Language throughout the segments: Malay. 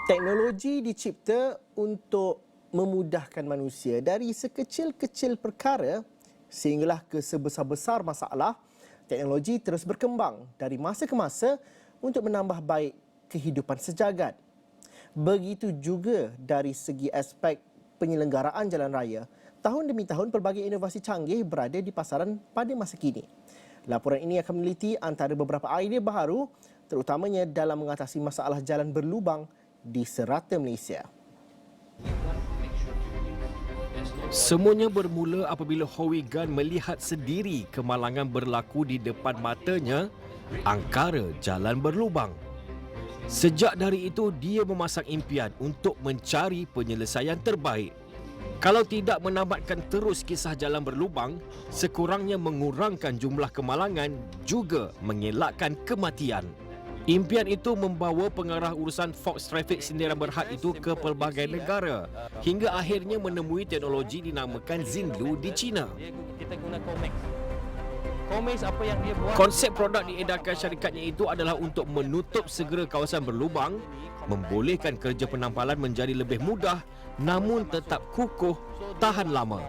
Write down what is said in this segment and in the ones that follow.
Teknologi dicipta untuk memudahkan manusia dari sekecil-kecil perkara sehinggalah ke sebesar-besar masalah. Teknologi terus berkembang dari masa ke masa untuk menambah baik kehidupan sejagat. Begitu juga dari segi aspek penyelenggaraan jalan raya. Tahun demi tahun, pelbagai inovasi canggih berada di pasaran pada masa kini. Laporan ini akan meneliti antara beberapa idea baharu, terutamanya dalam mengatasi masalah jalan berlubang di serata Malaysia. Semuanya bermula apabila Howie Gunn melihat sendiri kemalangan berlaku di depan matanya angkara jalan berlubang. Sejak dari itu, dia memasang impian untuk mencari penyelesaian terbaik. Kalau tidak menamatkan terus kisah jalan berlubang, sekurangnya mengurangkan jumlah kemalangan juga mengelakkan kematian. Impian itu membawa pengarah urusan Fox Traffic sindiran berhad itu ke pelbagai negara hingga akhirnya menemui teknologi dinamakan Xinglu di China. Kita guna Comex. Comex apa yang dia buat? Konsep produk diedarkan syarikatnya itu adalah untuk menutup segera kawasan berlubang, membolehkan kerja penampalan menjadi lebih mudah namun tetap kukuh tahan lama.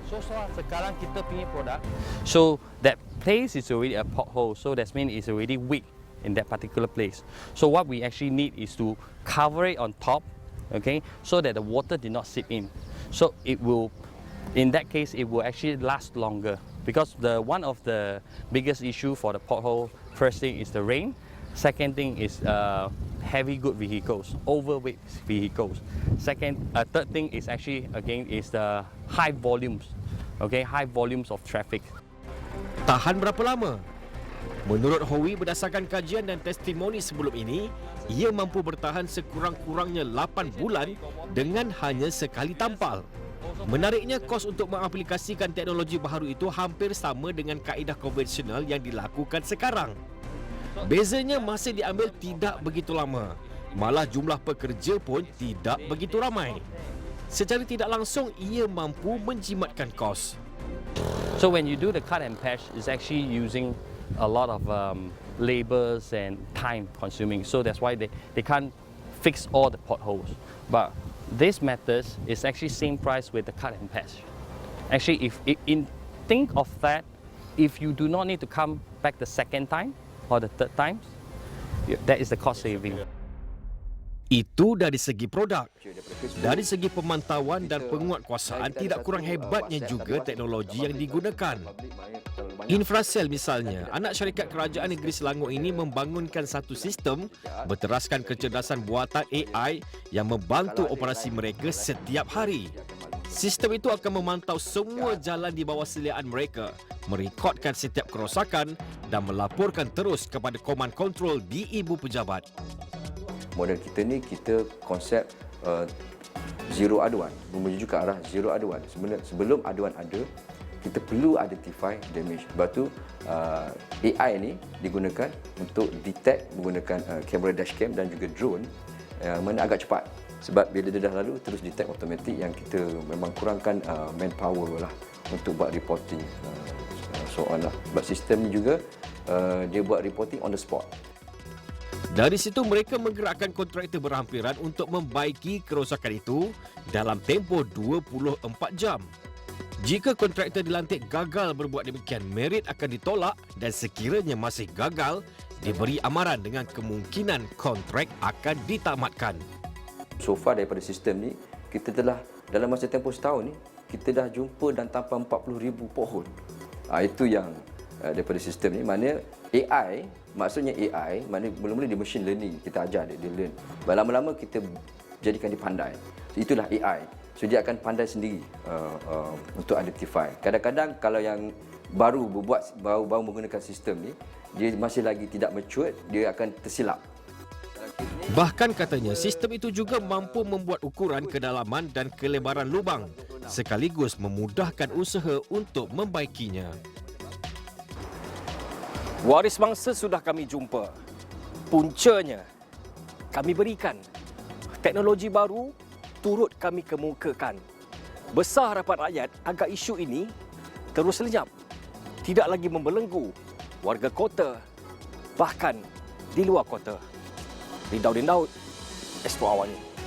So sekarang kita punya produk. So that place is already a pothole. So that means it's already weak in that particular place. So what we actually need is to cover it on top, okay, so that the water did not seep in. So it will, in that case, it will actually last longer because one of the biggest issue for the pothole, first thing is the rain, second thing is heavy good vehicles, overweight vehicles. Third thing is actually again is the high volumes, okay, high volumes of traffic. Tahan berapa lama? Menurut Howie, berdasarkan kajian dan testimoni sebelum ini, ia mampu bertahan sekurang-kurangnya 8 bulan dengan hanya sekali tampal. Menariknya, kos untuk mengaplikasikan teknologi baharu itu hampir sama dengan kaedah konvensional yang dilakukan sekarang. Bezanya masih diambil tidak begitu lama. Malah jumlah pekerja pun tidak begitu ramai. Secara tidak langsung, ia mampu menjimatkan kos. So when you do the cut and patch, it's actually using a lot of labors and time consuming, so that's why they can't fix all the potholes. But this method is actually same price with the cut and patch. Actually, think of that, if you do not need to come back the second time or the third time, that is the cost saving. Itu dari segi produk. Dari segi pemantauan dan penguatkuasaan, tidak kurang hebatnya juga teknologi yang digunakan. Infracell misalnya, anak syarikat kerajaan negeri Selangor ini membangunkan satu sistem berteraskan kecerdasan buatan AI yang membantu operasi mereka setiap hari. Sistem itu akan memantau semua jalan di bawah seliaan mereka, merekodkan setiap kerosakan dan melaporkan terus kepada komand kontrol di ibu pejabat. Model kita ni, kita konsep zero aduan, menuju ke arah zero aduan. Sebenarnya sebelum aduan ada, kita perlu identify damage. Sebab tu AI ni digunakan untuk detect menggunakan kamera dashcam dan juga drone, mana agak cepat. Sebab bila dia dah lalu, terus detect automatic, yang kita memang kurangkan manpower lah untuk buat reporting soal lah. Sebab sistem ni juga dia buat reporting on the spot. Dari situ mereka menggerakkan kontraktor berhampiran untuk membaiki kerosakan itu dalam tempoh 24 jam. Jika kontraktor dilantik gagal berbuat demikian, merit akan ditolak dan sekiranya masih gagal, diberi amaran dengan kemungkinan kontrak akan ditamatkan. So far daripada sistem ni, kita telah dalam masa tempoh setahun ni, kita dah jumpa dan tampal 40,000 pohon. Itu yang daripada sistem ni. Mana AI, maksudnya AI, mana mula-mula dia machine learning, kita ajar dia learn. Lama-lama kita jadikan dia pandai. Itulah AI. So dia akan pandai sendiri untuk identify. Kadang-kadang kalau yang baru menggunakan sistem ni, dia masih lagi tidak mature, dia akan tersilap. Bahkan katanya, sistem itu juga mampu membuat ukuran kedalaman dan kelebaran lubang, sekaligus memudahkan usaha untuk membaikinya. Waris mangsa sudah kami jumpa. Puncanya, kami berikan. Teknologi baru turut kami kemukakan. Besar harapan rakyat agar isu ini terus lenyap. Tidak lagi membelenggu warga kota, bahkan di luar kota. Ridauddin Daud, Explore awal ni.